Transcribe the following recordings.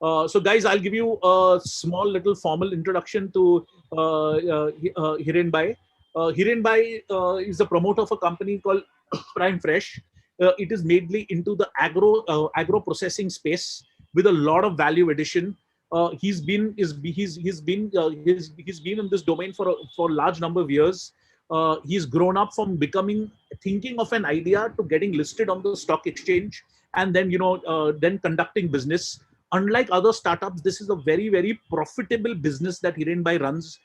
So guys, I'll give you a small little formal introduction to Hiren Bhai. Hiren Bhai is the promoter of a company called Prime Fresh. It is mainly into the agro processing space with a lot of value addition. He's been in this domain for a large number of years. He's grown up from thinking of an idea to getting listed on the stock exchange, and then then conducting business. Unlike other startups, this is a very, very profitable business that Hirenbhai runs.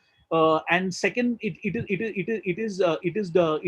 And second, it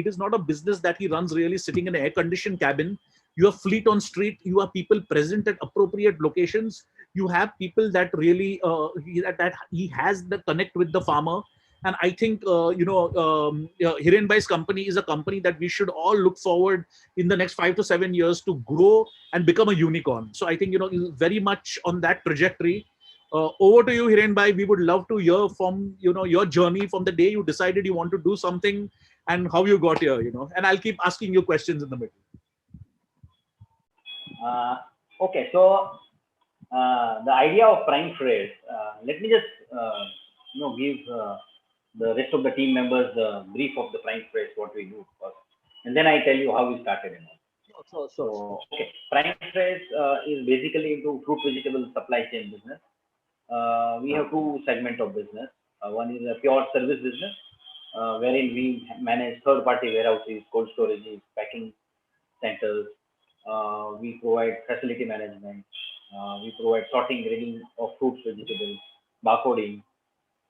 is not a business that he runs really sitting in an air-conditioned cabin. You have fleet on street. You have people present at appropriate locations. You have people that really that he has the connect with the farmer. And I think Hirenbhai's company is a company that we should all look forward in the next 5 to 7 years to grow and become a unicorn. So I think very much on that trajectory. Over to you, Hiren Bhai. We would love to hear from your journey from the day you decided you want to do something and how you got here. And I'll keep asking you questions in the middle. Okay, so the idea of Prime Fresh. Let me just give the rest of the team members the brief of the Prime Fresh, what we do first, and then I tell you how we started. So, okay, Prime Fresh is basically into fruit vegetable supply chain business. We have two segments of business. One is a pure service business, wherein we manage third-party warehouses, cold storages, packing centers. We provide facility management. We provide sorting, grading of fruits, vegetables, barcoding.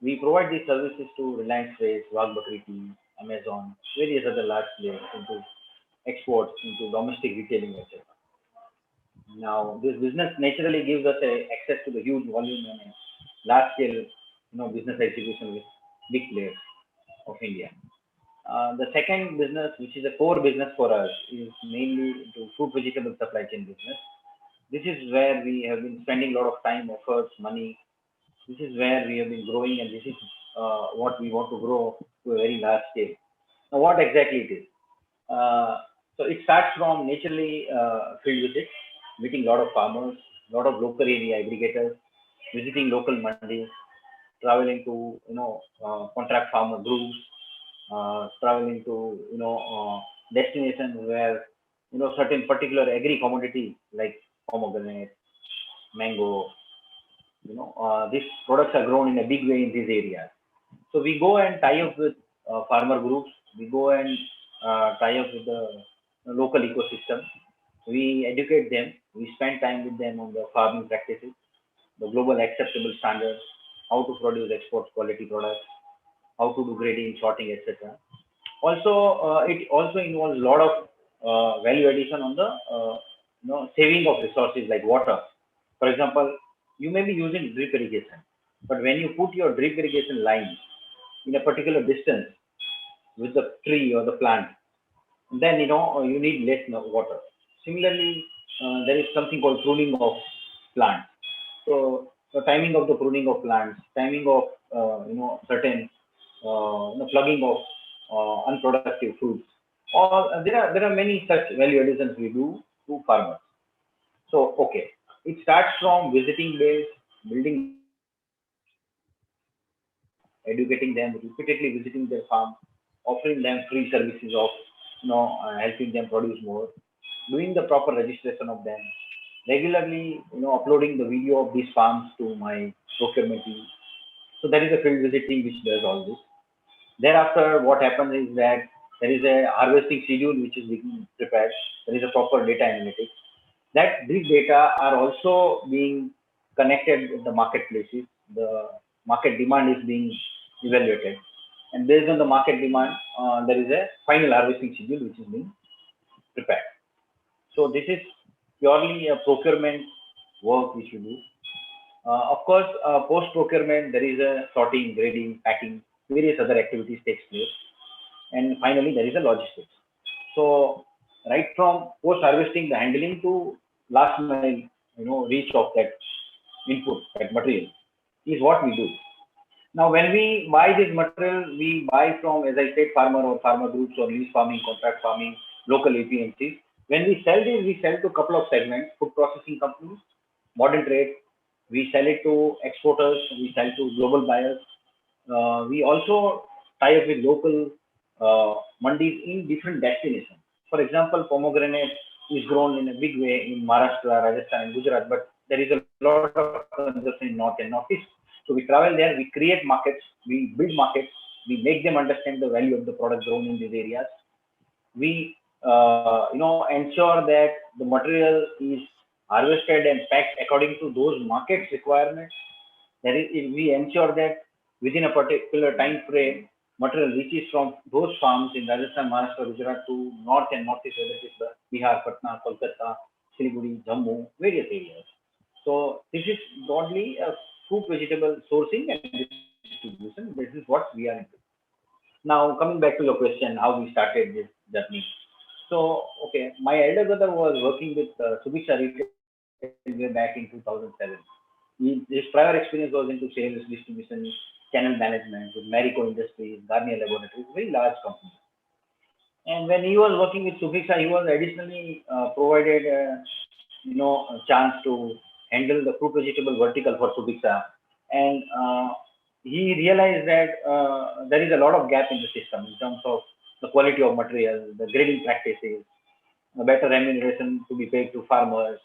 We provide these services to Reliance Fresh, Wag Bakri Tea, Amazon, various other large players into exports, into domestic retailing, etc. Now, this business naturally gives us access to the huge volume and large scale, business execution with big players of India. The second business, which is a core business for us, is mainly into fruit vegetable supply chain business. This is where we have been spending a lot of time, efforts, money. This is where we have been growing, and this is what we want to grow to a very large scale. Now, what exactly it is? So it starts from naturally field visits, meeting a lot of farmers, a lot of local area aggregators, visiting local mandis, traveling to contract farmer groups, traveling to destinations where certain particular agri commodity like pomegranate, mango, these products are grown in a big way in these areas. So we go and tie up with farmer groups. We go and tie up with the local ecosystem. We educate them. We spend time with them on the farming practices, the global acceptable standards, how to produce export quality products, how to do grading, sorting, etc. Also, it also involves a lot of value addition on the saving of resources like water. For example, you may be using drip irrigation, but when you put your drip irrigation line in a particular distance with the tree or the plant, then you need less water. Similarly, there is something called pruning of plants. So the timing of the pruning of plants, timing of certain plugging of unproductive fruits. Or there are many such value additions we do to farmers. So okay, it starts from visiting base, building, educating them, repeatedly visiting their farm, offering them free services of helping them produce more, doing the proper registration of them, regularly uploading the video of these farms to my procurement team. So there is a field visit team which does all this. Thereafter, what happens is that there is a harvesting schedule which is being prepared. There is a proper data analytics. That these data are also being connected with the marketplaces. The market demand is being evaluated, and based on the market demand, there is a final harvesting schedule which is being prepared. So this is purely a procurement work which you do. Of course, post procurement there is a sorting, grading, packing, various other activities takes place, and finally there is a logistics. So right from post harvesting, the handling to last mile, reach of that input, that material is what we do. Now, when we buy this material, we buy from, as I said, farmer or farmer groups or lease farming, contract farming, local APMCs. When we sell this, we sell to a couple of segments: food processing companies, modern trade, We sell it to exporters. We sell to global buyers. We also tie up with local mandis in different destinations. For example, pomegranate is grown in a big way in Maharashtra, Rajasthan, and Gujarat, but there is a lot of consumption in North and Northeast. So we travel there, we create markets, we build markets, we make them understand the value of the product grown in these areas. We ensure that the material is harvested and packed according to those markets requirements. That is, we ensure that within a particular time frame, material reaches from those farms in Rajasthan, Maharashtra, Gujarat to north and northeast, whether it is Bihar, Patna, Kolkata, Siliguri, Jammu, various areas. So this is broadly a fruit vegetable sourcing and distribution. This is what we are into. Now coming back to your question, how we started this journey. So okay, my elder brother was working with Subiksha Retail way back in 2007. His prior experience was into sales, distribution, channel management with Marico Industries, Garnier Laboratories, very large company. And when he was working with Subiksha, he was additionally provided, a chance to handle the fruit vegetable vertical for Subiksha. And he realized that there is a lot of gap in the system in terms of the quality of material, the grading practices, a better remuneration to be paid to farmers,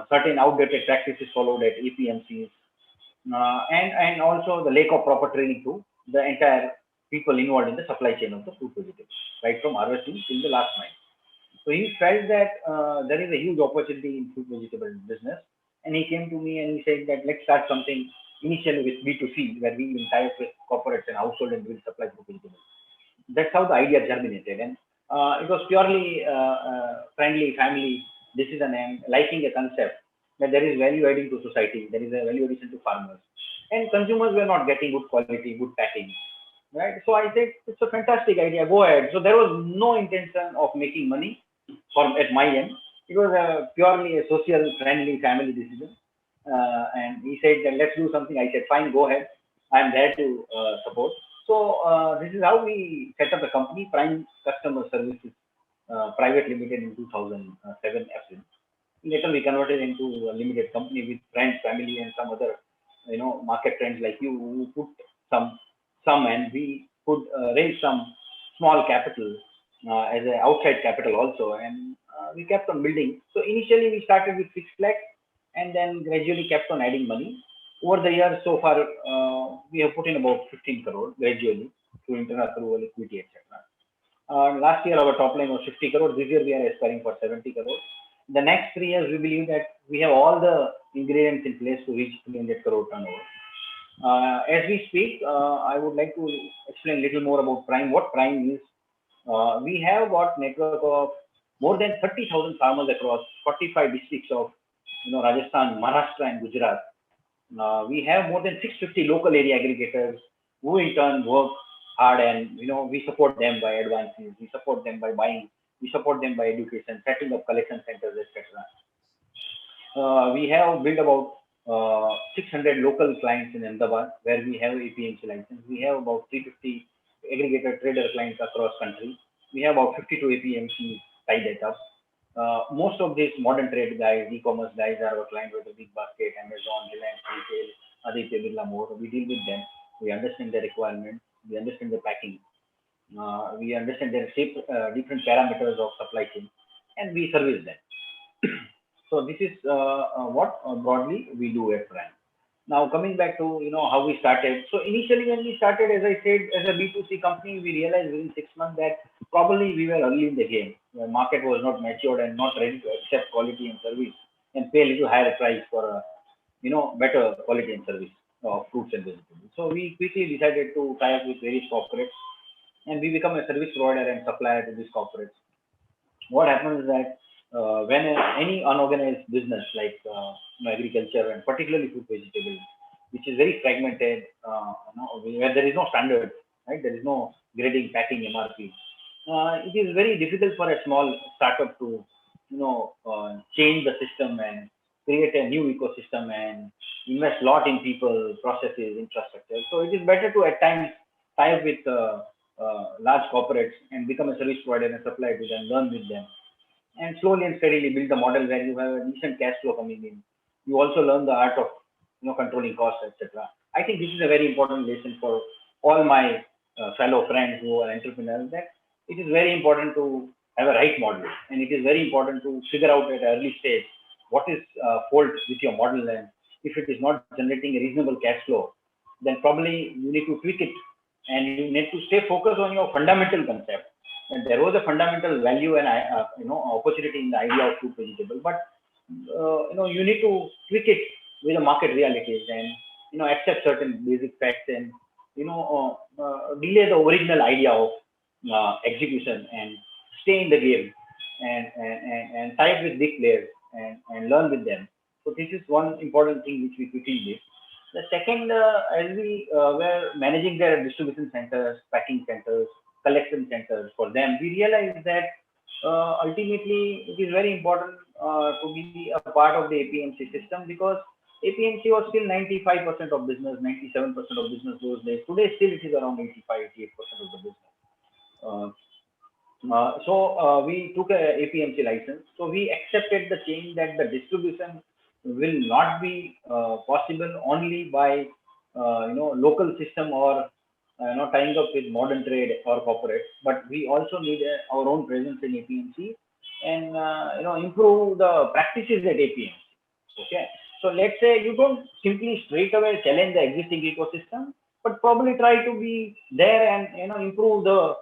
certain outdated practices followed at APMCs, and also the lack of proper training to the entire people involved in the supply chain of the fruit vegetables, right from harvesting till the last mile. So he felt that there is a huge opportunity in fruit vegetable business, and he came to me and he said that let's start something initially with B2C, where we will tie up with corporates and household and will supply fruit vegetables. That's how the idea germinated, and it was purely friendly family decision and liking a concept that there is value adding to society, there is a value addition to farmers, and consumers were not getting good quality, good packing, right? So I said it's a fantastic idea, go ahead. So there was no intention of making money from at my end. It was a purely a social friendly family decision, and he said that let's do something. I said fine, go ahead, I'm there to support. So this is how we set up the company, Prime Customer Services Private Limited, in 2007 April. Later we converted into a limited company with friends, family, and some other, market friends like you who put some, and we could raise some small capital as an outside capital also, and we kept on building. So initially we started with 6 lakh, and then gradually kept on adding money. Over the years so far, we have put in about 15 crore gradually through internal accrual, equity, etc. Last year our top line was 50 crore. This year we are aspiring for 70 crore. The next 3 years we believe that we have all the ingredients in place to reach 300 crore turnover. As we speak, I would like to explain a little more about Prime, what Prime is. We have got network of more than 30,000 farmers across 45 districts of Rajasthan, Maharashtra, and Gujarat. We have more than 650 local area aggregators who in turn work hard, and we support them by advances, we support them by buying, we support them by education, setting up collection centers, etc. We have built about 600 local clients in Ahmedabad where we have APMC license. We have about 350 aggregator trader clients across country. We have about 52 APMCs tied that up. Most of these modern trade guys, e-commerce guys are our client with a big basket, Amazon, Reliance Retail, Aditya Birla More. We deal with them. We understand their requirements. We understand the packing. We understand their different parameters of supply chain, and we service them. So this is what broadly we do at Prime. Now coming back to how we started. So initially when we started, as I said, as a B2C company, we realized within 6 months that probably we were early in the game. The market was not matured and not ready to accept quality and service and pay a little higher price for a better quality and service of fruits and vegetables. So we quickly decided to tie up with various corporates, and we become a service provider and supplier to these corporates. What happens is that when any unorganized business like agriculture and particularly fruit vegetable, which is very fragmented, where there is no standard, right? There is no grading, packing, MRP. It is very difficult for a small startup to change the system and create a new ecosystem and invest a lot in people, processes, infrastructure. So it is better to at times tie up with large corporates and become a service provider and supplier to them, learn with them, and slowly and steadily build the model where you have a decent cash flow coming in. You also learn the art of controlling costs, etc. I think this is a very important lesson for all my fellow friends who are entrepreneurs, that it is very important to have a right model, and it is very important to figure out at an early stage what is fault with your model, and if it is not generating a reasonable cash flow, then probably you need to tweak it, and you need to stay focused on your fundamental concept. And there was a fundamental value and opportunity in the idea of fruit vegetable, but you need to tweak it with the market realities, and accept certain basic facts, and delay the original idea of execution, and stay in the game, and tie up with big players, and learn with them. So this is one important thing which we quickly did. The second, as we were managing their distribution centers, packing centers, collection centers for them, we realized that ultimately it is very important to be a part of the APMC system, because APMC was still 95% of business, 97% of business those days. Today, still it is around 85, 88% of the business. So we took a APMC license. So we accepted the change that the distribution will not be possible only by local system, or tying up with modern trade or corporate, but we also need our own presence in APMC, and improve the practices at APMC. Okay, so let's say you don't simply straight away challenge the existing ecosystem, but probably try to be there, and improve the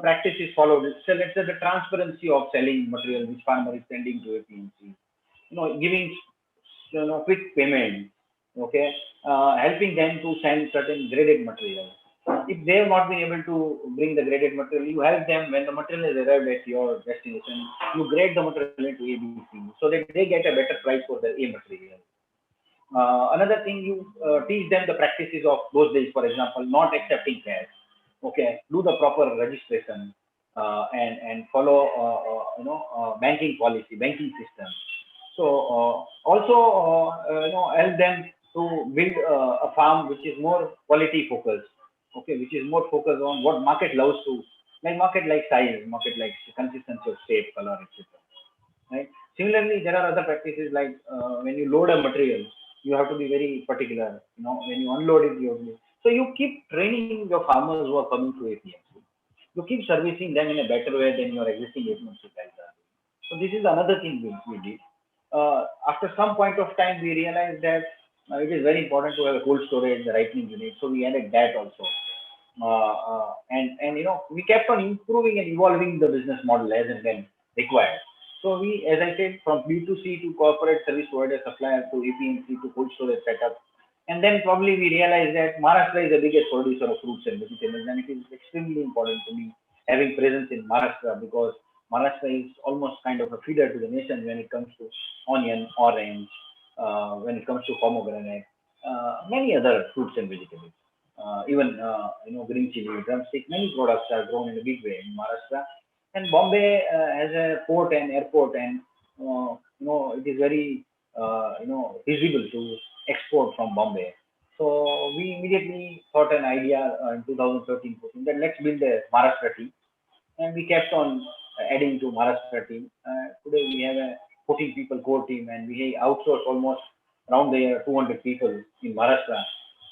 practices followed. So let's say the transparency of selling material which farmer is sending to APMC, giving quick payment, okay, helping them to send certain graded material. If they have not been able to bring the graded material, you help them when the material is arrived at your destination. You grade the material into ABC so that they get a better price for their A material. Another thing, you teach them the practices of those days. For example, not accepting cash. Okay, do the proper registration, and follow banking policy, banking system. So also help them to build a farm which is more quality focused. Okay, which is more focused on what market loves to, like market like size, market like consistency of shape, color, etc. Right. Similarly, there are other practices like when you load a material, you have to be very particular. When you unload it, so you keep training your farmers who are coming to APMC. You keep servicing them in a better way than your existing APMC guys are. So this is another thing we did. After some point of time, we realized that it is very important to have a cold storage, the ripening unit. So we added that also. And we kept on improving and evolving the business model as and when required. So we, as I said, from B2C to corporate service provider supplier to APMC to cold storage setup. And then probably we realized that Maharashtra is the biggest producer of fruits and vegetables, and it is extremely important to me having presence in Maharashtra, because Maharashtra is almost kind of a feeder to the nation when it comes to onion, orange, when it comes to pomegranate, many other fruits and vegetables. Even green chili, drumstick, many products are grown in a big way in Maharashtra. And Bombay has a port and airport, and it is very feasible to export from Bombay. So we immediately thought an idea in 2013-14 that let's build a Maharashtra team, and we kept on adding to Maharashtra team. Today we have a 14 people core team, and we outsource almost around the year 200 people in Maharashtra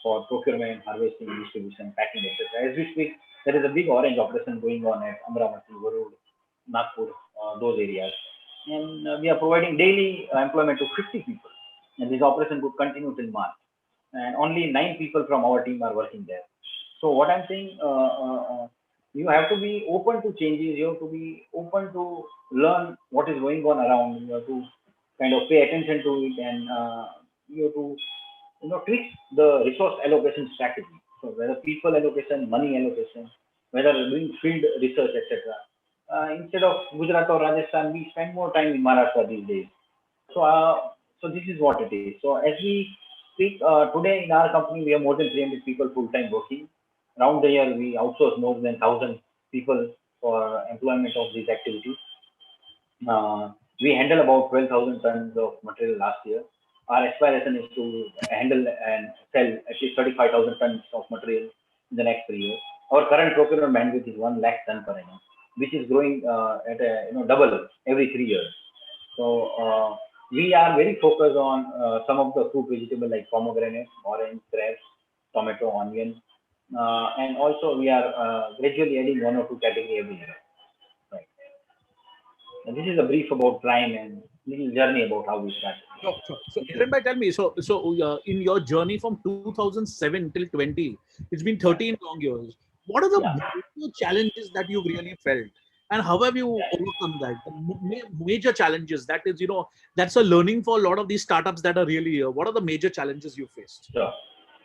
for procurement, harvesting, distribution, packing, etc. As we speak, there is a big orange operation going on at Amravati, Varud, Nagpur, those areas. And we are providing daily employment to 50 people. And this operation could continue till March. And only 9 people from our team are working there. So what I'm saying, you have to be open to changes. You have to be open to learn what is going on around. You have to kind of pay attention to it, and you have to tweak the resource allocation strategy. So whether people allocation, money allocation, whether doing field research, etc. Instead of Gujarat or Rajasthan, we spend more time in Maharashtra these days. So this is what it is. So as we speak today in our company, we have more than 300 people full time working. Around the year, we outsource more than 1,000 people for employment of these activities. We handle about 12,000 tons of material last year. Our aspiration is to handle and sell at least 35,000 tons of material in the next 3 years. Our current procurement bandwidth is 1 lakh ton per annum, which is growing at a double every 3 years. So we are very focused on some of the fruit vegetable like pomegranate, orange, grapes, tomato, onion, and also we are gradually adding one or two category every year. Right. And this is a brief about Prime and little journey about how we started. Sure, sure. So, Hiren bhai, tell me, in your journey from 2007 till 20, it's been Yeah, 13 long years. What are the yeah, major challenges that you've really felt? And how have you yeah. overcome that? The major challenges, that is, that's a learning for a lot of these startups that are really, what are the major challenges you faced? Sure.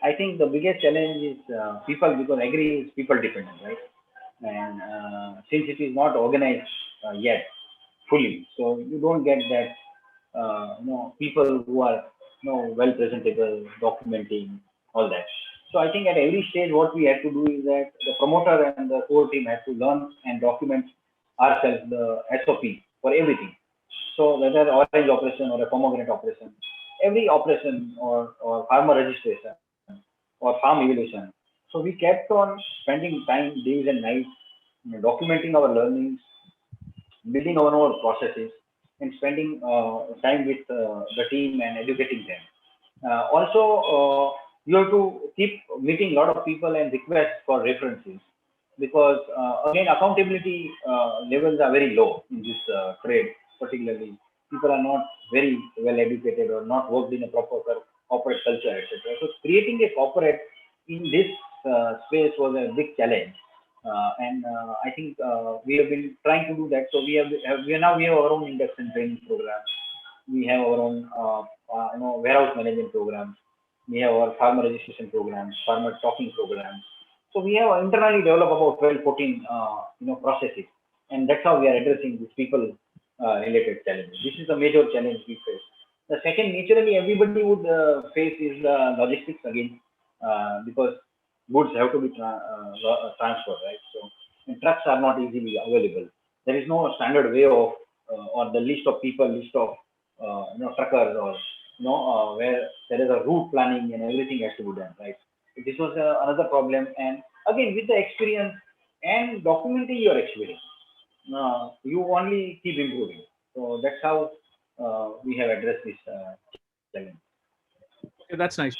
I think the biggest challenge is people, because agri is people dependent, right? And since it is not organized yet fully, so you don't get that people who are well presentable, documenting all that. So I think at every stage, what we had to do is that the promoter and the core team had to learn and document ourselves the SOP for everything. So whether orange operation or a pomegranate operation, every operation or farmer registration or farm evaluation. So we kept on spending time, days and nights, documenting our learnings, building our own processes, and spending time with the team and educating them. Also, you have to keep meeting a lot of people and request for references, because again accountability levels are very low in this trade. Particularly, people are not very well educated or not worked in a proper corporate culture, etc. So creating a corporate in this space was a big challenge. And I think we have been trying to do that. So we have our own induction training program. We have our own warehouse management program. We have our farmer registration programs, farmer talking programs. So we have internally developed about 12, 14 processes, and that's how we are addressing these people related challenges. This is the major challenge we face. The second, naturally, everybody would face is logistics again, because goods have to be transferred, right? So and trucks are not easily available. There is no standard way of or the list of people, list of truckers, or where there is a route planning and everything has to be done, right? This was another problem. And again, with the experience and documenting your experience, you only keep improving. So that's how we have addressed this challenge. Okay, that's nice.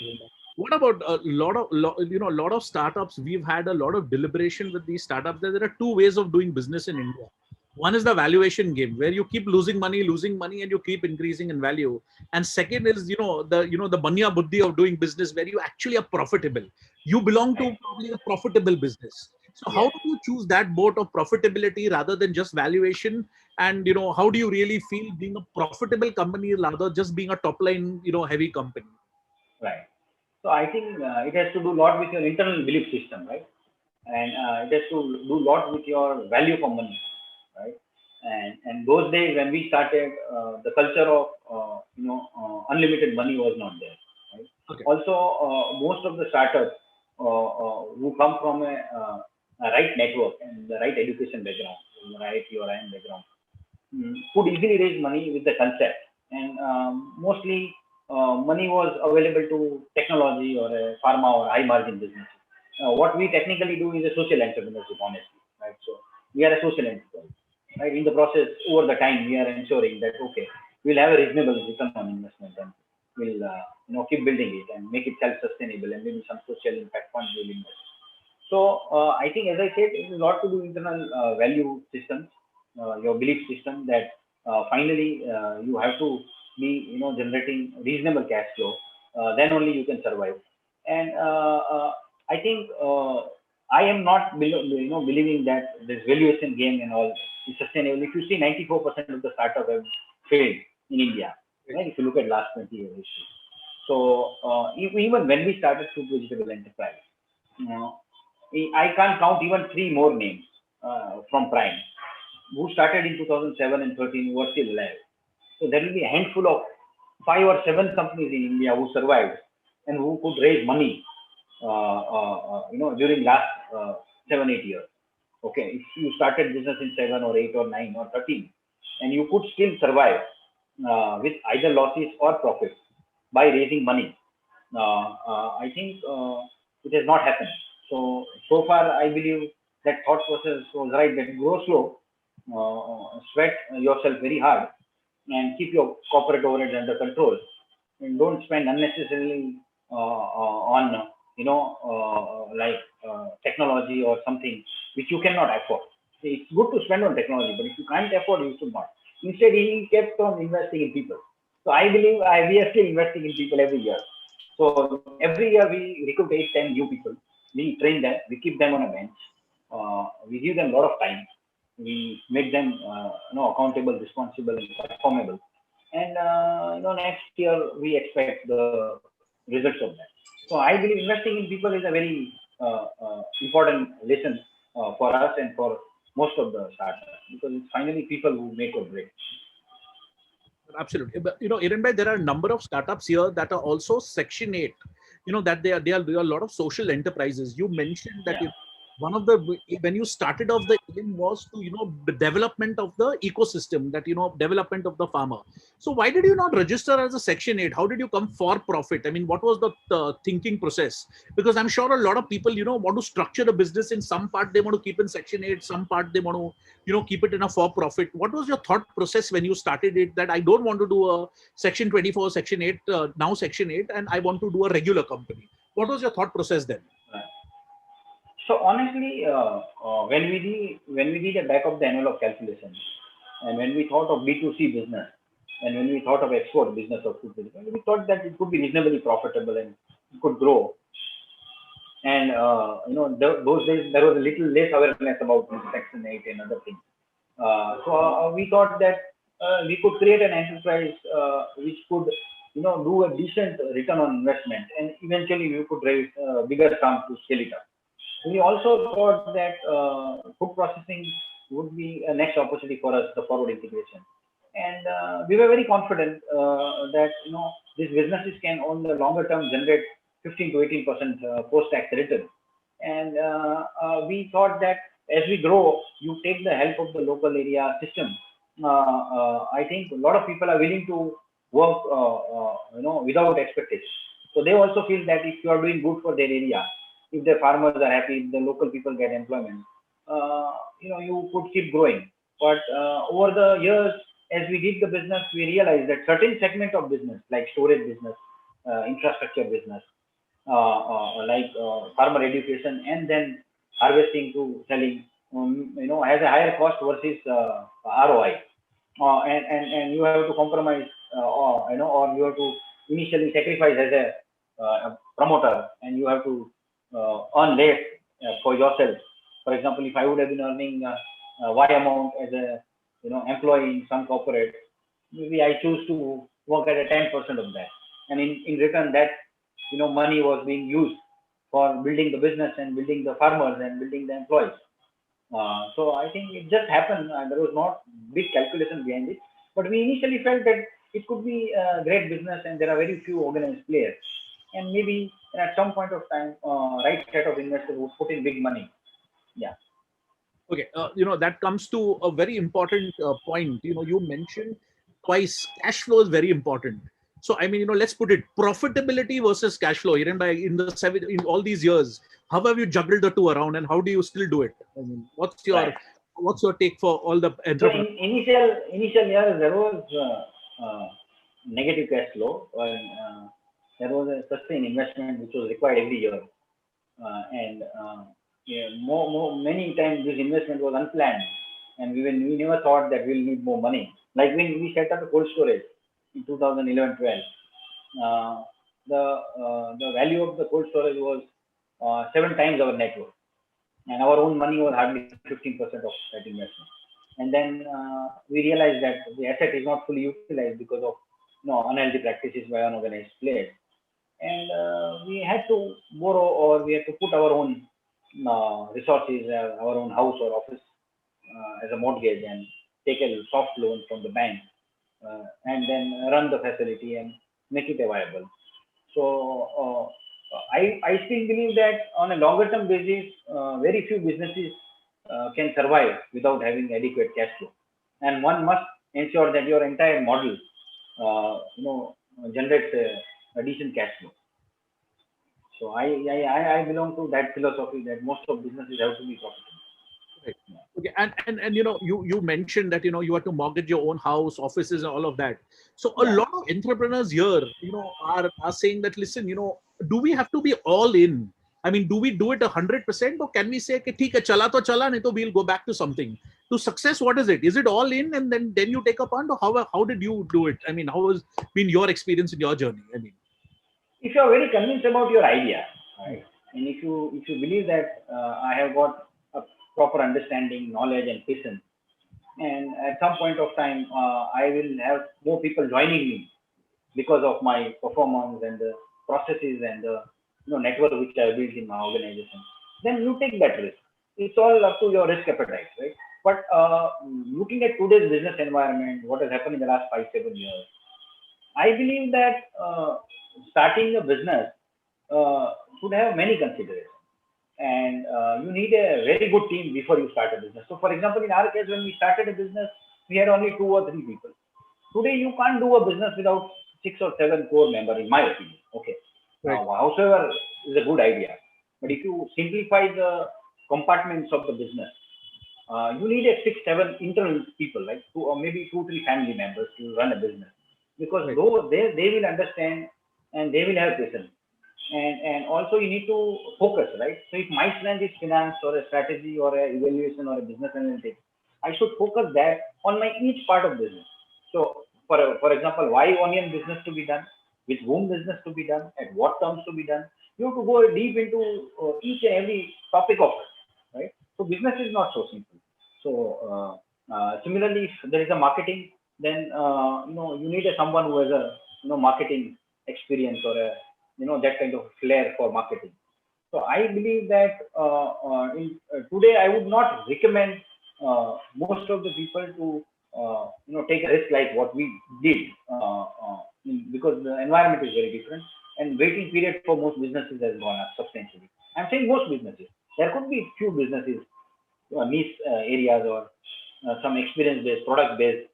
What about a lot of startups? We've had a lot of deliberation with these startups. There are two ways of doing business in India. One is the valuation game, where you keep losing money, and you keep increasing in value. And second is the banya buddhi of doing business, where you actually are profitable. You belong to Right. probably a profitable business. So how Yes. do you choose that boat of profitability rather than just valuation? And how do you really feel being a profitable company rather just being a top line heavy company? Right. So I think it has to do a lot with your internal belief system, right? And it has to do a lot with your value for money, right? And those days when we started, the culture of unlimited money was not there, right? Okay. Also, most of the startups who come from a right network and the right education background, IIT or IIM background, could easily raise money with the concept. And mostly money was available to technology or a pharma or high margin business. What we technically do is a social entrepreneurship, honestly, right? So we are a social enterprise, right? In the process, over the time, we are ensuring that okay, we'll have a reasonable return on investment, and we'll keep building it and make it self-sustainable, and maybe some social impact fund will invest. So I think, as I said, it is a lot to do internal value systems, your belief system that finally you have to be, generating reasonable cash flow. Then only you can survive. And I think I am not, believing that this valuation game and all is sustainable. If you see, 94% of the startup have failed in India, right? If you look at last 20 years history. So even when we started Food Vegetable Enterprise, you know, I can't count even three more names from Prime who started in 2007 and 13 who are still alive. So there will be a handful of 5 or 7 companies in India who survived and who could raise money, during last 7, 8 years. Okay, if you started business in 7 or 8 or 9 or 13, and you could still survive with either losses or profits by raising money, I think it has not happened. So far, I believe that thought process was right. That grow slow, sweat yourself very hard, and keep your corporate overheads under control, and don't spend unnecessarily on technology or something which you cannot afford. It's good to spend on technology, but if you can't afford, you should not. Instead, he kept on investing in people. So I believe we are still investing in people every year. So every year we recruit 8, 10 new people. We train them. We keep them on a bench. We give them a lot of time. We make them accountable, responsible, and performable. And next year we expect the results of that. So I believe investing in people is a very important lesson for us and for most of the startups, because it's finally people who make or break. Absolutely. But, Hiren bhai, there are a number of startups here that are also Section 8, that they are a lot of social enterprises. You mentioned that Yeah. one of the, when you started off, the aim was to, the development of the ecosystem, that, development of the farmer. So why did you not register as a Section 8? How did you come for profit? I mean, what was the thinking process? Because I'm sure a lot of people, want to structure the business in some part, they want to keep in Section 8, some part they want to, keep it in a for profit. What was your thought process when you started it, that I don't want to do a Section 24, Section 8, now Section 8, and I want to do a regular company? What was your thought process then? So honestly, when we did a back of the envelope calculation, and when we thought of B2C business, and when we thought of export business of food business, we thought that it could be reasonably profitable and it could grow. And those days there was a little less awareness about Section 8 and other things. So we thought that we could create an enterprise which could do a decent return on investment, and eventually we could raise bigger sums to scale it up. We also thought that food processing would be a next opportunity for us, the forward integration. And we were very confident that these businesses can on the longer term generate 15 to 18% post-tax return. And we thought that as we grow, you take the help of the local area system. I think a lot of people are willing to work, without expectation. So they also feel that if you are doing good for their area, if the farmers are happy, if the local people get employment, you could keep growing. But over the years, as we did the business, we realized that certain segment of business, like storage business, infrastructure business, farmer education, and then harvesting to selling, has a higher cost versus ROI, and you have to compromise, or you have to initially sacrifice as a promoter, and you have to earn less for yourself. For example, if I would have been earning Y amount as a employee in some corporate, maybe I choose to work at a 10% of that, and in return that money was being used for building the business and building the farmers and building the employees. So I think it just happened. There was not big calculation behind it, but we initially felt that it could be a great business, and there are very few organized players, and maybe at some point of time, right set of investors would put in big money. Yeah. Okay, that comes to a very important point. You mentioned twice cash flow is very important. So I mean, let's put it profitability versus cash flow. Hiren bhai, in all these years, how have you juggled the two around, and how do you still do it? I mean, Right. what's your take for all the So entrepreneurs? initial years there was negative cash flow, and there was a sustained investment which was required every year, and yeah, many times this investment was unplanned, and we never thought that we'll need more money. Like when we set up a cold storage in 2011-12, uh, the value of the cold storage was 7 times our net worth, and our own money was hardly 15% of that investment. And then we realized that the asset is not fully utilized because of unhealthy practices by unorganized players, and we had to borrow, or we had to put our own resources, our own house or office as a mortgage, and take a soft loan from the bank, and then run the facility and make it viable. So I still believe that on a longer term basis, very few businesses can survive without having adequate cash flow, and one must ensure that your entire model, generates a decent cash flow. So I belong to that philosophy that most of businesses have to be profitable. Right. Okay. And you mentioned that you had to mortgage your own house, offices, and all of that. So a Yeah. lot of entrepreneurs here, are saying that, listen, do we have to be all in? I mean, do we do it 100%, or can we say, okay, theek hai, chala to chala, nahi to we'll go back to something. To success, what is it? Is it all in and then you take a punt, or how did you do it? I mean, how has been your experience in your journey? I mean, If you are very convinced about your idea, right, and if you believe that I have got a proper understanding, knowledge, and patience, and at some point of time I will have more people joining me because of my performance and the processes and the network which I built in my organization, then you take that risk. It's all up to your risk appetite, right? But looking at today's business environment, what has happened in the last 5 7 years, I believe that starting a business should have many considerations, and you need a very good team before you start a business. So, for example, in our case, when we started a business, we had only 2 or 3 people. Today, you can't do a business without 6 or 7 core members, in my opinion. Okay, right, howsoever is a good idea, but if you simplify the compartments of the business, you need a 6 7 internal people, like two or maybe 2 3 family members to run a business, because right, though they will understand and they will have patience, and also you need to focus, right? So if my strength is finance or a strategy or a evaluation or a business analytics, I should focus that on my each part of business. So for example, why onion business to be done, with whom business to be done, at what terms to be done, you have to go deep into each and every topic of it, right? So business is not so simple. So similarly, if there is a marketing, then you need someone who has a marketing experience, or a that kind of flair for marketing. So I believe that today I would not recommend most of the people to take a risk like what we did, because the environment is very different, and waiting period for most businesses has gone up substantially. I'm saying most businesses. There could be few businesses, niche areas, or some experience-based, product-based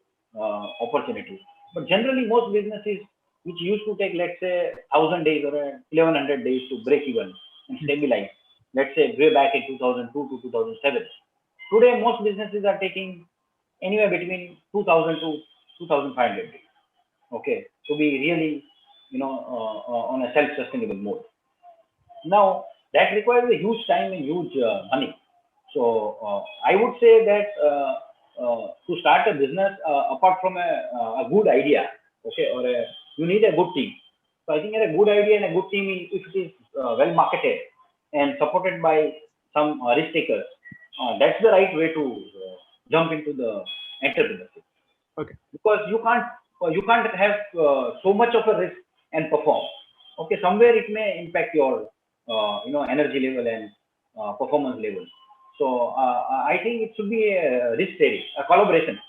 opportunities. But generally, most businesses which used to take, let's say, 1,000 days or 1,100 days to break even and stabilize, let's say, way back in 2002 to 2007. Today, most businesses are taking anywhere between 2,000 to 2,500 days. Okay, to be really, on a self-sustainable mode. Now, that requires a huge time and huge money. So, I would say that to start a business, apart from a good idea, okay, you need a good team. So, I think a good idea and a good team, if it is well marketed and supported by some risk takers, that's the right way to jump into the entrepreneurship, okay, because you can't have so much of a risk and perform. Okay, somewhere it may impact your energy level and performance level. So I think it should be a risk sharing, a collaboration.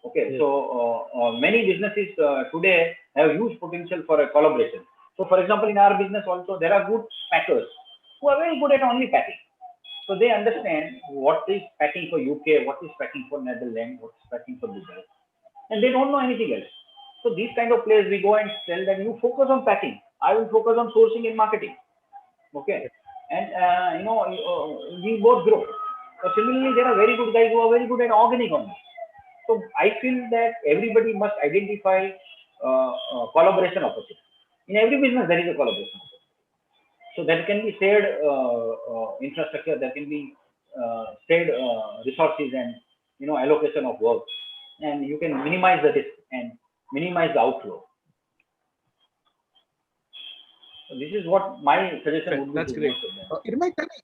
Okay, yeah, so many businesses today have huge potential for a collaboration. So, for example, in our business also, there are good packers who are very good at only packing. So they understand what is packing for UK, what is packing for Netherlands, what is packing for Dubai, and they don't know anything else. So these kind of players, we go and tell them, you focus on packing. I will focus on sourcing and marketing. Okay, and we both grow. So similarly, there are very good guys who are very good at organic only. So I feel that everybody must identify collaboration opportunity. In every business, there is a collaboration. So there can be shared infrastructure, there can be shared resources, and allocation of work, and you can minimize the risk and minimize the outflow. So this is what my suggestion right. would be That's to great. most of them. Irma, tell me,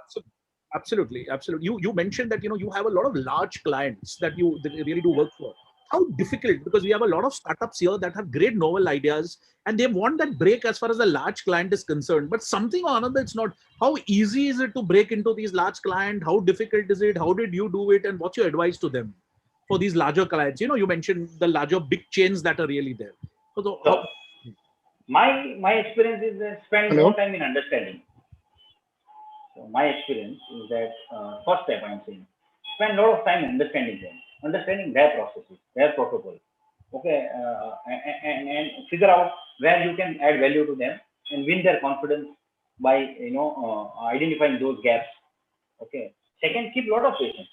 absolutely, absolutely, absolutely. You mentioned that you have a lot of large clients that you really do work for. How difficult, because we have a lot of startups here that have great novel ideas and they want that break as far as the large client is concerned. But something or another, it's not. How easy is it to break into these large clients? How difficult is it? How did you do it? And what's your advice to them for these larger clients? You mentioned the larger big chains that are really there. So my experience is that spend more Hello. time in understanding. So my experience is that first step I'm saying, spend a lot of time understanding them, understanding their processes, their protocol. Okay, and figure out where you can add value to them and win their confidence by identifying those gaps. Okay, Second, keep a lot of patience.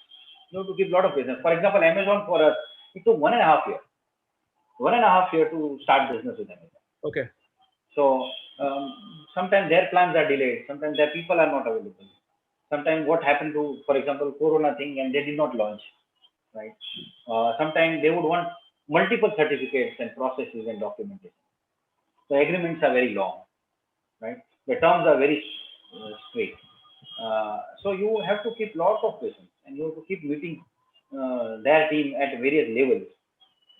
You have to keep a lot of patience. For example, Amazon for us, it took 1.5 years. 1.5 years to start business with Amazon. Okay. So sometimes their plans are delayed. Sometimes their people are not available. Sometimes what happened to, for example, Corona thing, and they did not launch, right? Sometimes they would want multiple certificates and processes and documentation. The agreements are very long, right? The terms are very strict. So you have to keep lots of patience, and you have to keep meeting their team at various levels,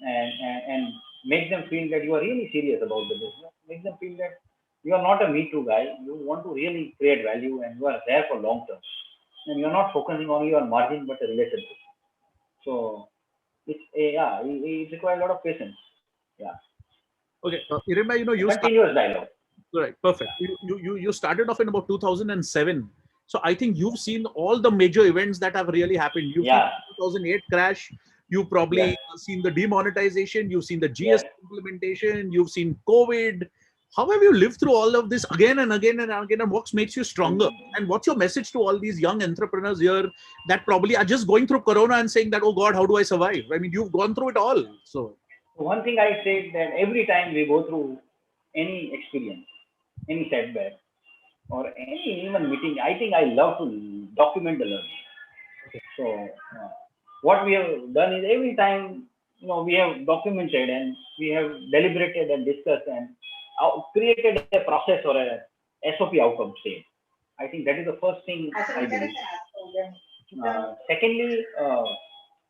and make them feel that you are really serious about the business. Make them feel that you are not a me too guy. You want to really create value, and you are there for long term, and you are not focusing only on margin but a relationship. So it requires a lot of patience. Yeah. Okay. Hiren, you Continuous dialogue. right. Perfect. You started off in about 2007. So I think you've seen all the major events that have really happened. You've seen Yeah. the 2008 crash. You've probably Yes. seen the demonetization. You've seen the Yes. GST implementation. You've seen COVID. How have you lived through all of this again and again and again? And what makes you stronger? And what's your message to all these young entrepreneurs here that probably are just going through Corona and saying that, oh God, how do I survive? I mean, you've gone through it all. So One thing I say that every time we go through any experience, any setback, or any even meeting, I think I love to document the learning. So what we have done is every time, we have documented and we have deliberated and discussed and created a process or a SOP outcome state. I think that is the first thing I believe. Secondly,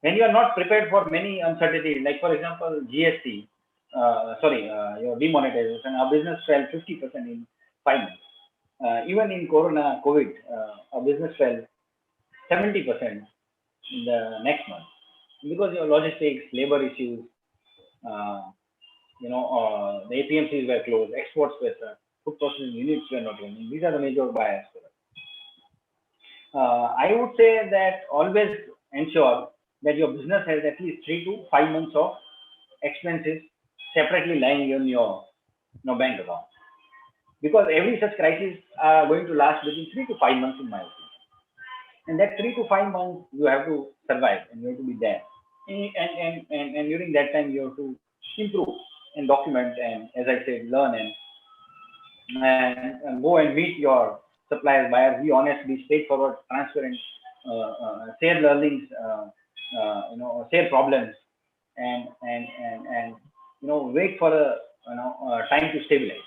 when you are not prepared for many uncertainties, like for example GST, your demonetization, our business fell 50% in 5 months. Even in Corona, COVID, our business fell 70% in the next month because your logistics, labor issues, uh, the APMCs were closed, exports were food processing units were not running. These are the major buyers for us. I would say that always ensure that your business has at least 3 to 5 months of expenses separately lying in your bank account, because every such crisis are going to last between 3 to 5 months in my opinion. And that 3 to 5 months you have to survive and you have to be there. And during that time you have to improve and document and, as I said, learn and go and meet your suppliers, buyers, be honest, be straightforward, transparent, share learnings, share problems, and wait for a time to stabilize.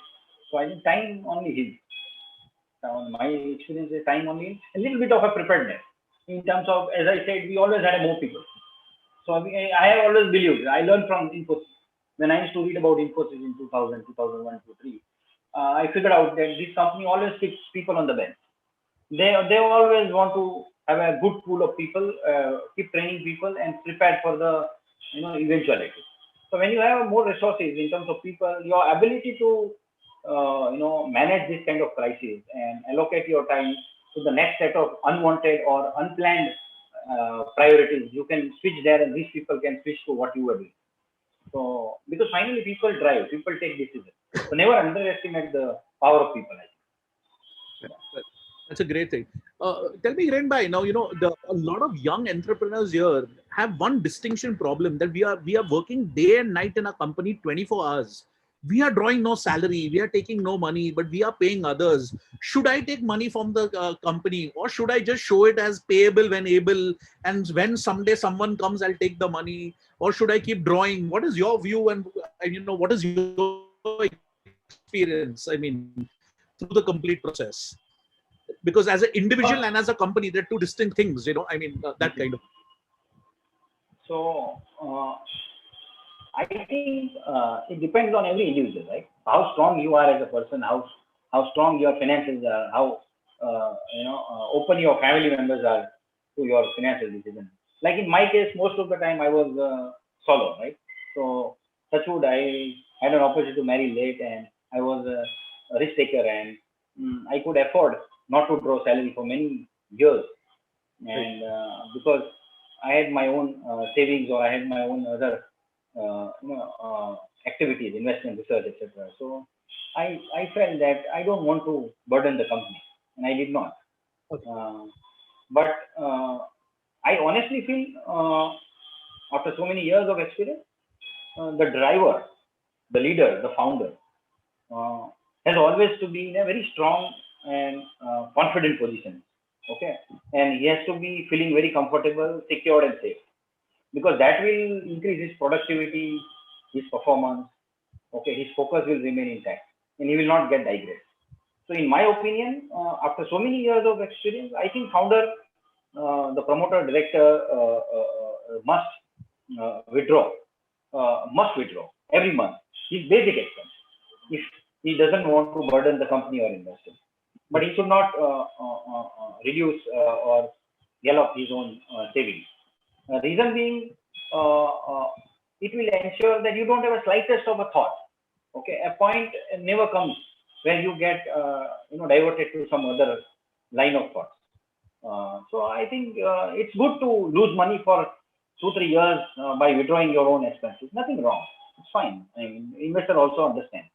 So I think time only heals. My experience is time only a little bit of a preparedness in terms of, as I said, we always had more people. So I have always believed, I learned from Infosys. When I used to read about Infosys in 2000, 2001, 2003, I figured out that this company always keeps people on the bench. They always want to have a good pool of people, keep training people and prepared for the eventuality. So when you have more resources in terms of people, your ability to manage this kind of crisis and allocate your time to the next set of unwanted or unplanned priorities, you can switch there and these people can switch to what you are doing. So, because finally people drive, people take decisions. So never underestimate the power of people. that's a great thing. Tell me, Hiren Bhai, now a lot of young entrepreneurs here have one distinction problem, that we are working day and night in a company 24 hours. We are drawing no salary, we are taking no money, but we are paying others. Should I take money from the company, or should I just show it as payable when able, and when someday someone comes, I'll take the money? Or should I keep drawing? What is your view, and what is your experience, through the complete process? Because as an individual and as a company, they're two distinct things, that kind of. So I think it depends on every individual, right? How strong you are as a person, how strong your finances are, how open your family members are to your financial decisions. Like in my case, most of the time I was solo, right? So touchwood, I had an opportunity to marry late, and I was a risk taker, and I could afford not to draw salary for many years, and because I had my own savings, or I had my own other activities, investment, research, etc. So I felt that I don't want to burden the company, and I did not. But I honestly feel after so many years of experience, the driver, the leader, the founder uh, has always to be in a very strong and confident position. Okay, and he has to be feeling very comfortable, secure, and safe, because that will increase his productivity, his performance. Okay, his focus will remain intact, and he will not get digressed. So, in my opinion, after so many years of experience, I think founder, the promoter, director must withdraw every month his basic expense if he doesn't want to burden the company or investors. But he should not reduce or gallop his own savings. Reason being, uh, uh, it will ensure that you don't have a slightest of a thought. Okay, a point never comes when you get diverted to some other line of thoughts. So I think it's good to lose money for 2 3 years by withdrawing your own expenses. Nothing wrong. It's fine. I mean, investor also understand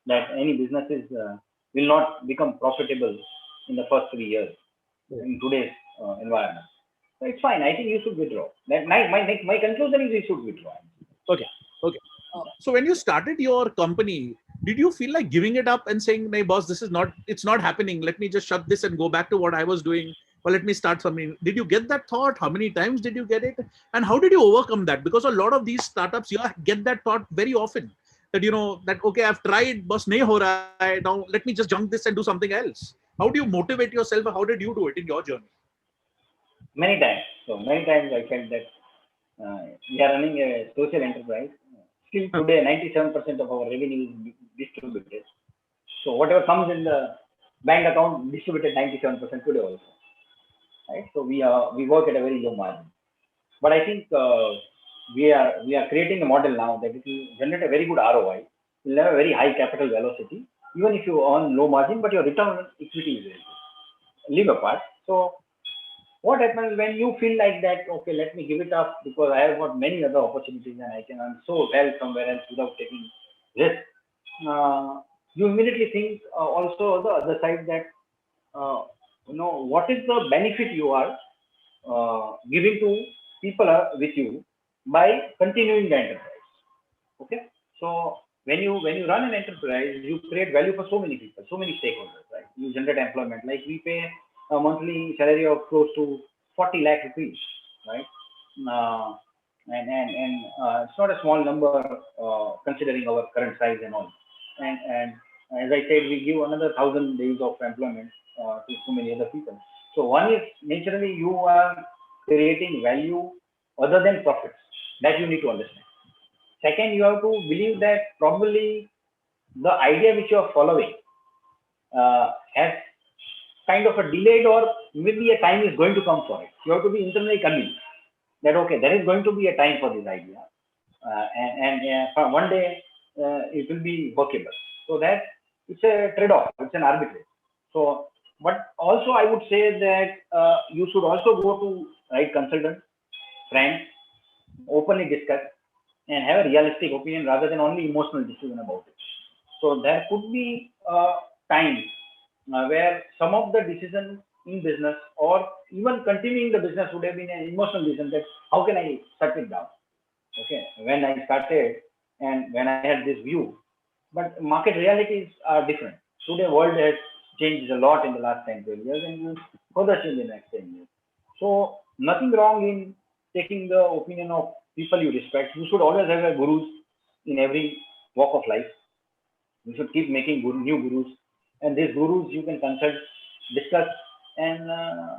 that any businesses will not become profitable in the first 3 years in today's environment. So it's fine. I think you should withdraw. That my conclusion is you should withdraw. Okay. Okay. So when you started your company, did you feel like giving it up and saying, "Hey, boss, it's not happening. Let me just shut this and go back to what I was doing, or let me start something." Did you get that thought? How many times did you get it? And how did you overcome that? Because a lot of these startups, you get that thought very often that, that, okay, I've tried, boss, nahi ho raha hai. Now let me just junk this and do something else. How do you motivate yourself? Or how did you do it in your journey? Many times. So many times I felt that we are running a social enterprise. Still today, 97% of our revenue is distributed. So whatever comes in the bank account, distributed 97% today also. Right? So we work at a very low margin. But I think we are creating a model now that it will generate a very good ROI. You'll have a very high capital velocity, even if you earn low margin, but your return on equity is very good. Leave apart. So what happens when you feel like that? Okay, let me give it up because I have got many other opportunities and I can earn so well somewhere else without taking risk. Uh, you immediately think also the other side that what is the benefit you are giving to people with you by continuing the enterprise. Okay, so when you run an enterprise, you create value for so many people, so many stakeholders, right? You generate employment. Like we pay a monthly salary of close to 40 lakh rupees, right? Uh, and it's not a small number considering our current size and all. And as I said, we give another 1,000 days of employment to so many other people. So one is naturally you are creating value other than profits. That you need to understand. Second, you have to believe that probably the idea which you are following has kind of a delayed or maybe a time is going to come for it. You have to be internally convinced that okay, there is going to be a time for this idea, and one day it will be workable. So that it's a trade-off, it's an arbitrage. So, but also I would say that you should also go to right consultant, friends, openly discuss, and have a realistic opinion rather than only emotional decision about it. So there could be times where some of the decisions in business or even continuing the business would have been an emotional decision that how can I shut it down? Okay, when I started and when I had this view, but market realities are different. Today, world has changed a lot in the last 10, 12 years and will further change in the next 10 years. So nothing wrong in taking the opinion of people you respect. You should always have a gurus in every walk of life. You should keep making new gurus, and these gurus you can consult, discuss, and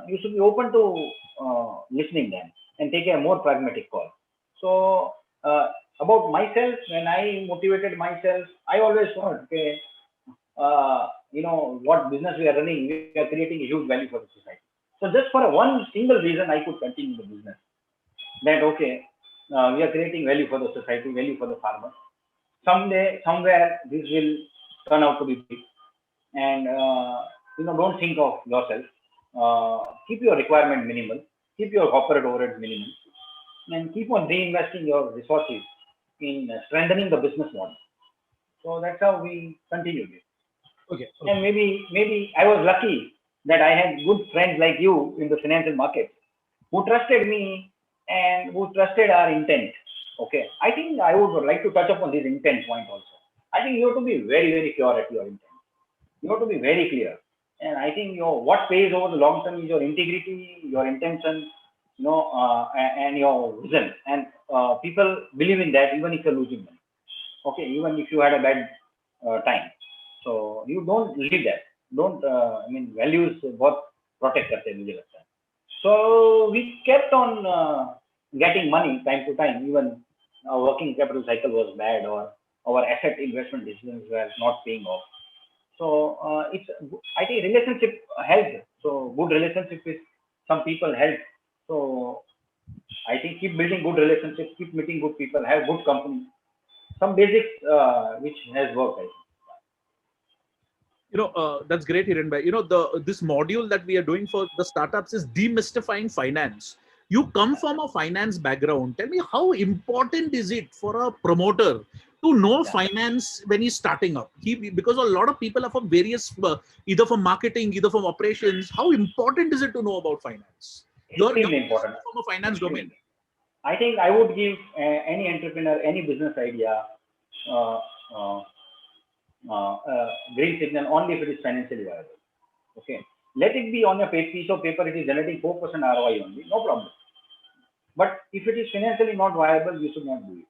you should be open to listening them and take a more pragmatic call. So about myself, when I motivated myself, I always thought, okay, what business we are running, we are creating a huge value for the society. So just for one single reason, I could continue the business. That okay, we are creating value for the society, value for the farmer. Someday, somewhere, this will turn out to be big. And don't think of yourself. Keep your requirement minimal. Keep your corporate overhead minimal, and keep on reinvesting your resources in strengthening the business model. So that's how we continued it. Okay. And maybe I was lucky that I had good friends like you in the financial market who trusted me and who trusted our intent. Okay. I think I would like to touch upon this intent point also. I think you have to be very, very pure at your intent. You have to be very clear. And I think what pays over the long term is your integrity, your intention, and your vision. And people believe in that even if you're losing money. Okay, even if you had a bad time. So you don't leave that. Don't, values both protect करते हैं मुझे लगता है. So we kept on getting money time to time, even our working capital cycle was bad or our asset investment decisions were not paying off. So I think relationship helped. So good relationship with some people help. So I think keep building good relationships, keep meeting good people, have good company. Some basics which has worked. I think. That's great, Hiren bhai. This module that we are doing for the startups is demystifying finance. You come from a finance background. Tell me, how important is it for a promoter to know finance when he's starting up? Because a lot of people are from various, either from marketing, either from operations. How important is it to know about finance? You're Important. from a finance domain. I think I would give any entrepreneur, any business idea, green signal only if it is financially viable. Okay. Let it be on a piece of paper, it is generating 4% ROI only, no problem. But if it is financially not viable, you should not do it.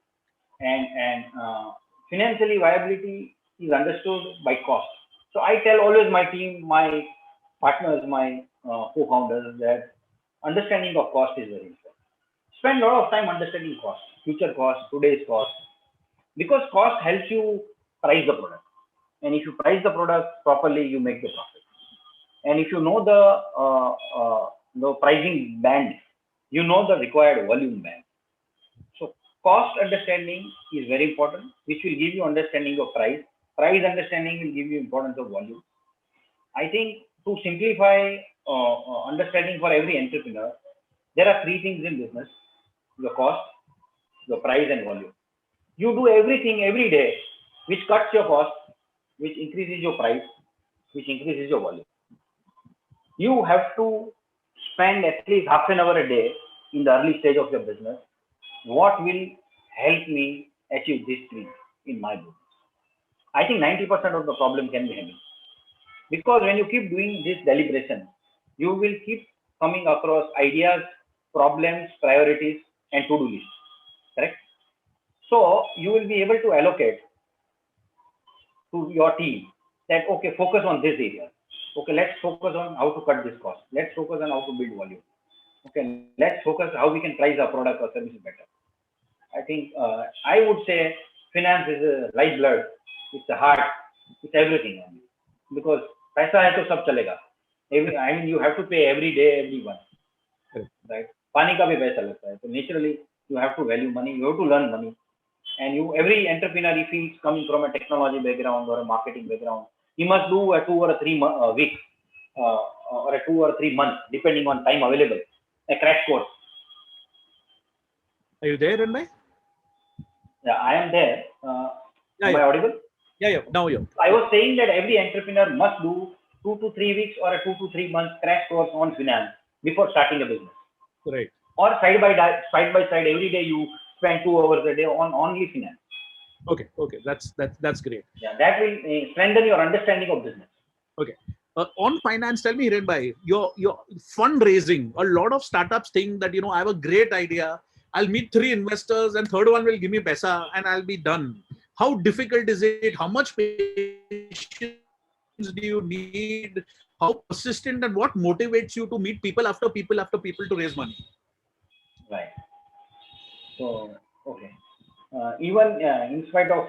And financially viability is understood by cost. So I tell always my team, my partners, my co-founders that understanding of cost is very important. Spend a lot of time understanding cost, future cost, today's cost, because cost helps you price the product. And if you price the product properly, you make the profit. And if you know the pricing band, you know the required volume band. So cost understanding is very important, which will give you understanding of price. Price understanding will give you importance of volume. I think to simplify understanding for every entrepreneur, there are three things in business: the cost, the price, and volume. You do everything every day which cuts your cost, which increases your price, which increases your volume. You have to spend at least half an hour a day in the early stage of your business. What will help me achieve this thing in my business? I think 90% of the problem can be handled. Because when you keep doing this deliberation, you will keep coming across ideas, problems, priorities, and to-do lists. Correct? So you will be able to allocate to your team that, okay, focus on this area. Okay, let's focus on how to cut this cost. Let's focus on how to build volume. Okay, let's focus how we can price our product or service better. I think I would say finance is a lifeblood. It's a heart. It's everything. Because paisa hai to sab chalega. You have to pay every day, everyone. Right? Pani ka bhi paisa lagta hai. So naturally, you have to value money. You have to learn money. And every entrepreneur, if he's coming from a technology background or a marketing background, he must do a 2 or a 3 weeks or a 2 or 3 months, depending on time available, a crash course. Are you there, Hiren? Yeah, I am there. Am I audible? Yeah. Now you. I was saying that every entrepreneur must do 2 to 3 weeks or a 2 to 3 months crash course on finance before starting a business. Right. Or side by side, every day you spend 2 hours a day on only finance. Okay. That's great. Yeah, that will strengthen your understanding of business. Okay. On finance, tell me, Hiren bhai, your fundraising. A lot of startups think that I have a great idea. I'll meet 3 investors and third one will give me paisa and I'll be done. How difficult is it? How much patience do you need? How persistent, and what motivates you to meet people after people after people to raise money? Right. So, okay. Even in spite of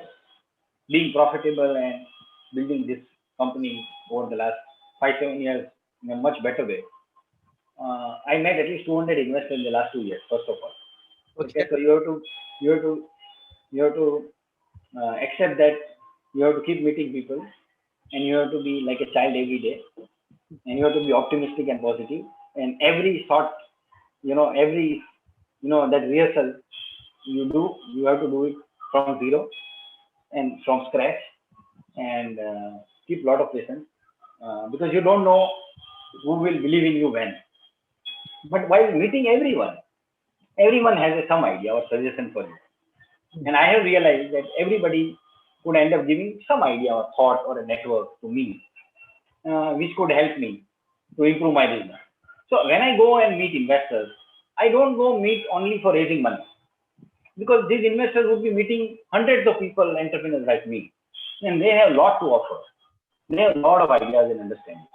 being profitable and building this company over the last 5-7 years in a much better way, I met at least 200 investors in the last 2 years. First of all, okay. So you have to accept that you have to keep meeting people, and you have to be like a child every day, and you have to be optimistic and positive. And every thought, that rehearsal you have to do it from zero and from scratch, and keep a lot of patience because you don't know who will believe in you when. But while meeting everyone has some idea or suggestion for you. And I have realized that everybody could end up giving some idea or thought or a network to me, which could help me to improve my business. So when I go and meet investors, I don't go meet only for raising money, because these investors would be meeting hundreds of people, entrepreneurs like me, and they have a lot to offer. They have a lot of ideas and understanding.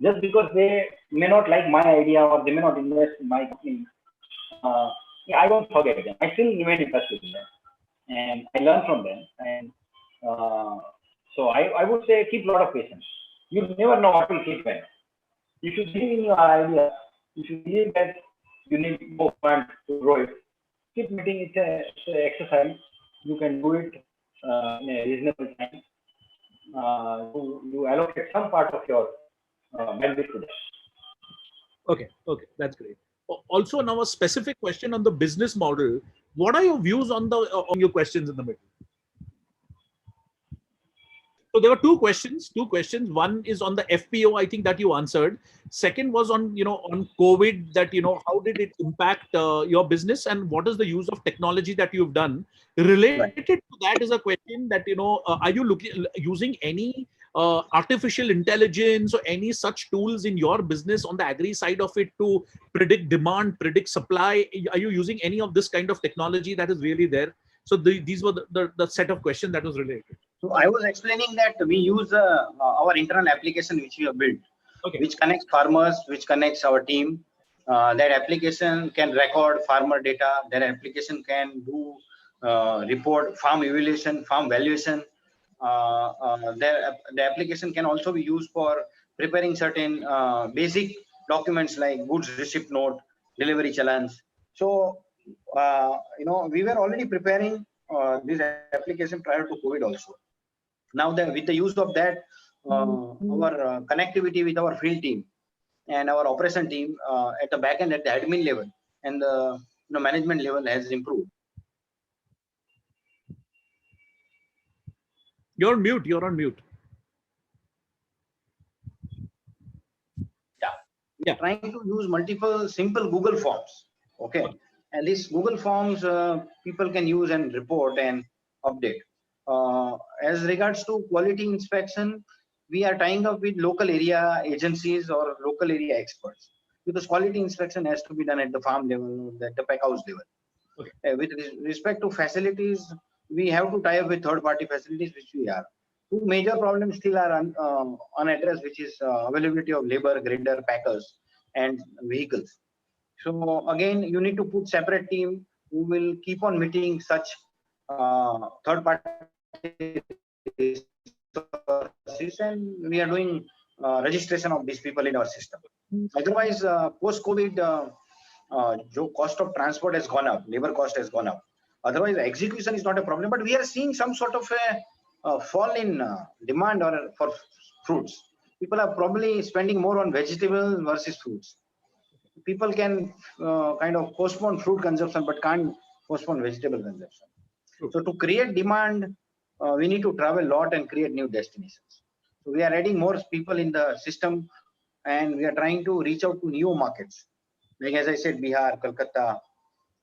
Just because they may not like my idea or they may not invest in my company, yeah, I don't forget them. I still remain in touch with them, and I learn from them. And so I would say keep a lot of patience. You never know what will keep when. You should believe in your idea. You should believe that you need more funds to grow it. Keep meeting. It's an exercise. You can do it in a reasonable time. You allocate some part of your bandwidth to that. Okay, that's great. Also, now a specific question on the business model. What are your views on on your questions in the middle? So there were two questions. One is on the FPO, I think that you answered. Second was on on COVID, that how did it impact your business, and what is the use of technology that you've done. Related to that is a question that are you using any artificial intelligence or any such tools in your business on the agri side of it to predict demand, predict supply? Are you using any of this kind of technology that is really there? So these were the set of questions that was related. So I was explaining that we use our internal application which we have built, which connects farmers, which connects our team. That application can record farmer data. That application can do report farm evaluation, farm valuation. The application can also be used for preparing certain basic documents like goods receipt note, delivery challenge. So we were already preparing this application prior to COVID also. Now with the use of that, our connectivity with our field team and our operation team at the back end, at the admin level and the management level has improved. You're on mute. You're on mute. Yeah. Trying to use multiple simple Google Forms. Okay. And these Google Forms people can use and report and update. As regards to quality inspection, we are tying up with local area agencies or local area experts, because quality inspection has to be done at the farm level, at the pack house level. Okay. With respect to facilities, we have to tie up with third-party facilities, which we are. Two major problems still are unaddressed, which is availability of labor, grader, packers, and vehicles. So again, you need to put separate team who will keep on meeting such third-party resources, and we are doing registration of these people in our system. Otherwise, post-COVID, cost of transport has gone up, labor cost has gone up. Otherwise, execution is not a problem, but we are seeing some sort of a fall in demand for fruits. People are probably spending more on vegetables versus fruits. People can kind of postpone fruit consumption, but can't postpone vegetable consumption. So to create demand, we need to travel a lot and create new destinations. So we are adding more people in the system, and we are trying to reach out to new markets. Like as I said, Bihar, Kolkata,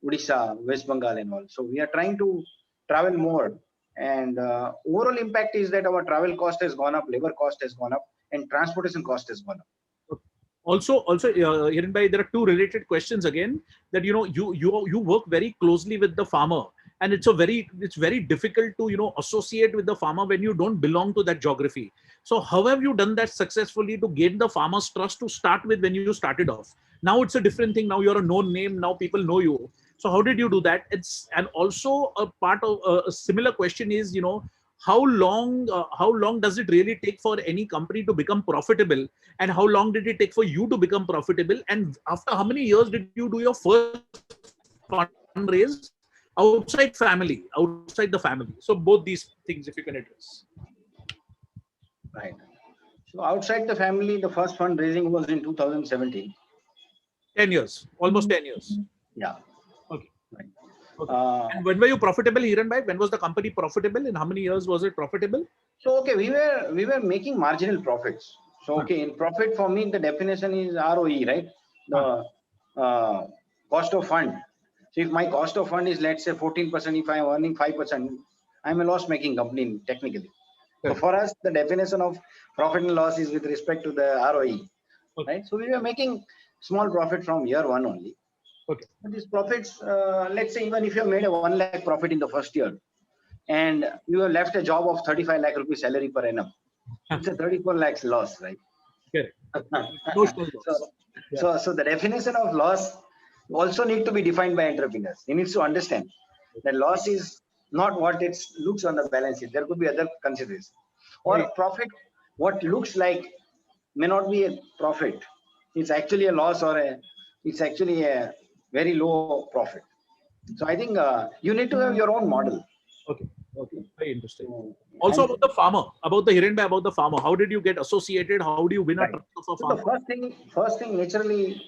Odisha, West Bengal and all. So we are trying to travel more. And overall impact is that our travel cost has gone up, labor cost has gone up, and transportation cost has gone up. Also, Hiren bhai, there are two related questions again. That you work very closely with the farmer, and it's very difficult to associate with the farmer when you don't belong to that geography. So how have you done that successfully to gain the farmer's trust to start with when you started off? Now it's a different thing. Now you're a known name. Now people know you. So how did you do that? And also a part of a similar question is how long does it really take for any company to become profitable, and how long did it take for you to become profitable, and after how many years did you do your first fundraise outside the family? So both these things, if you can address. Right. So outside the family, the first fundraising was in 2017. 10 years, almost 10 years. Yeah. Okay. Right. Okay. And when were you profitable, Hiren bhai? When was the company profitable? In how many years was it profitable? So okay, we were making marginal profits. So, okay, in profit for me, the definition is ROE, right? The cost of fund. So if my cost of fund is, let's say 14%, if I'm earning 5%, I'm a loss making company technically. So for us, the definition of profit and loss is with respect to the ROE, right? So we were making small profit from year one only. Okay. But these profits, let's say even if you have made a 1 lakh profit in the first year and you have left a job of 35 lakh rupees salary per annum, it's a 34 lakhs loss, right? Correct. Notional loss. So the definition of loss also need to be defined by entrepreneurs. He needs to understand that loss is not what it looks on the balance sheet. There could be other considerations. Or profit, what looks like may not be a profit. It's actually a loss, or it's actually a very low profit. So I think you need to have your own model. Okay. Very interesting. Also about the farmer, about the Hiren Bhai, about the farmer. How did you get associated? How do you win a trust of a farmer? So the first thing, naturally,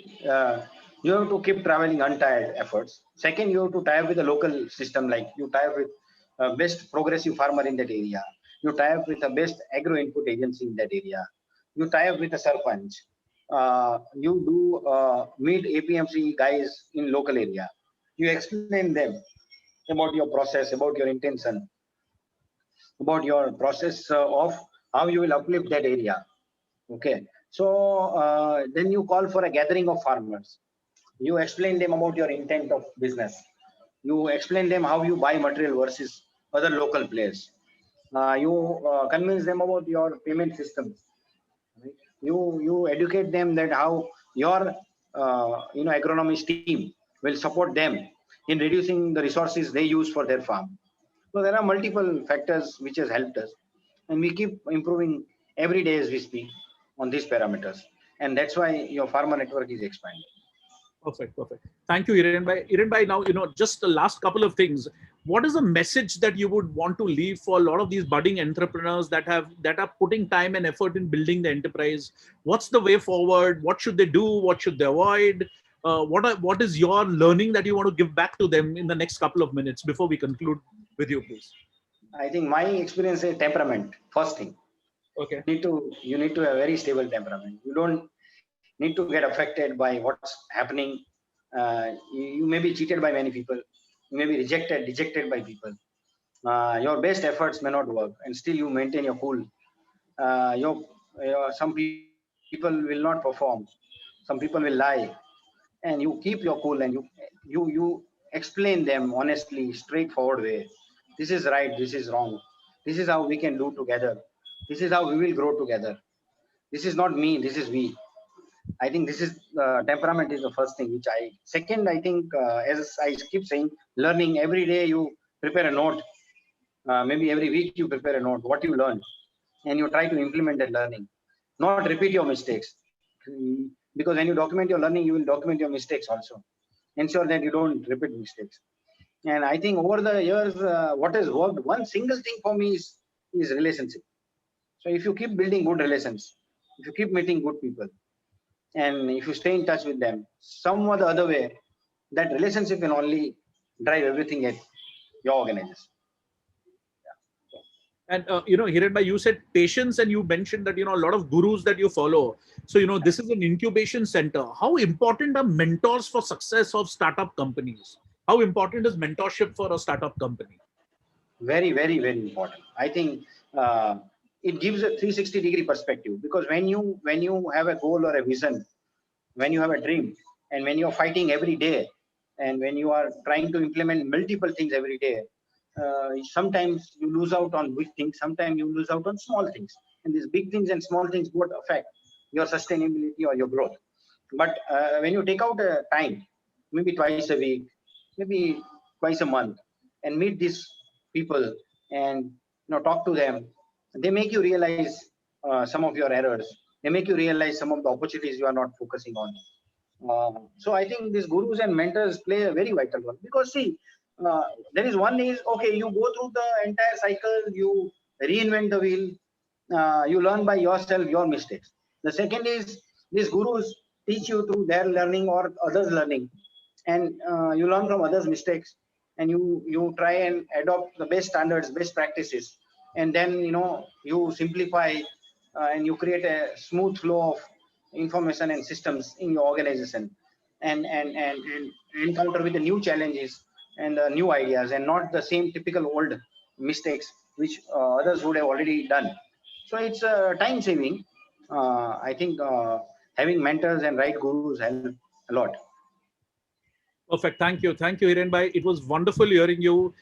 you have to keep traveling untired efforts. Second, you have to tie up with the local system, like you tie up with best progressive farmer in that area. You tie up with the best agro input agency in that area. You tie up with the sarpanch. You do meet APMC guys in local area. You explain them about your process, about your intention, about your process of how you will uplift that area. Okay. So then you call for a gathering of farmers. You explain them about your intent of business. You explain them how you buy material versus other local players. You convince them about your payment systems. Right? You educate them that how your agronomist team will support them in reducing the resources they use for their farm. So there are multiple factors which has helped us, and we keep improving every day as we speak on these parameters, and that's why your farmer network is expanding. Perfect. Thank you, Hiren Bhai. Hiren Bhai, now, just the last couple of things. What is the message that you would want to leave for a lot of these budding entrepreneurs that are putting time and effort in building the enterprise? What's the way forward? What should they do? What should they avoid? What is your learning that you want to give back to them in the next couple of minutes before we conclude with you, please? I think my experience is temperament. First thing. Okay. You need to have a very stable temperament. You don't need to get affected by what's happening. You may be cheated by many people. You may be dejected by people. Your best efforts may not work, and still you maintain your cool. Some people will not perform. Some people will lie, and you keep your cool, and you explain them honestly, straightforward way. This is right. This is wrong. This is how we can do together. This is how we will grow together. This is not me. This is we. I think this is temperament is the first thing which I. Second, I think as I keep saying, learning every day. You prepare a note. Maybe every week you prepare a note. What you learned, and you try to implement that learning. Not repeat your mistakes, because when you document your learning, you will document your mistakes also. Ensure that you don't repeat mistakes. And I think over the years, what has worked, one single thing for me is relationship. So if you keep building good relations, if you keep meeting good people, and if you stay in touch with them, some or the other way, that relationship can only drive everything at your organization. And Hiren Bhai, you said patience, and you mentioned that a lot of gurus that you follow. So this is an incubation center. How important are mentors for success of startup companies? How important is mentorship for a startup company? Very, very, very important. I think it gives a 360-degree perspective, because when you have a goal or a vision, when you have a dream, and when you're fighting every day, and when you are trying to implement multiple things every day, sometimes you lose out on big things, sometimes you lose out on small things, and these big things and small things both affect your sustainability or your growth. But when you take out a time, maybe twice a week, maybe twice a month, and meet these people and talk to them, they make you realize some of your errors. They make you realize some of the opportunities you are not focusing on. So I think these gurus and mentors play a very vital role, because see, there is one is, okay, you go through the entire cycle, you reinvent the wheel, you learn by yourself your mistakes. The second is, these gurus teach you through their learning or others learning, and you learn from others mistakes, and you try and adopt the best standards, best practices, and then you simplify and you create a smooth flow of information and systems in your organization, and encounter with the new challenges and new ideas, and not the same typical old mistakes which others would have already done. So it's time saving. I think having mentors and right gurus help a lot. Perfect. Thank you. Thank you, Hiren Bhai. It was wonderful hearing you.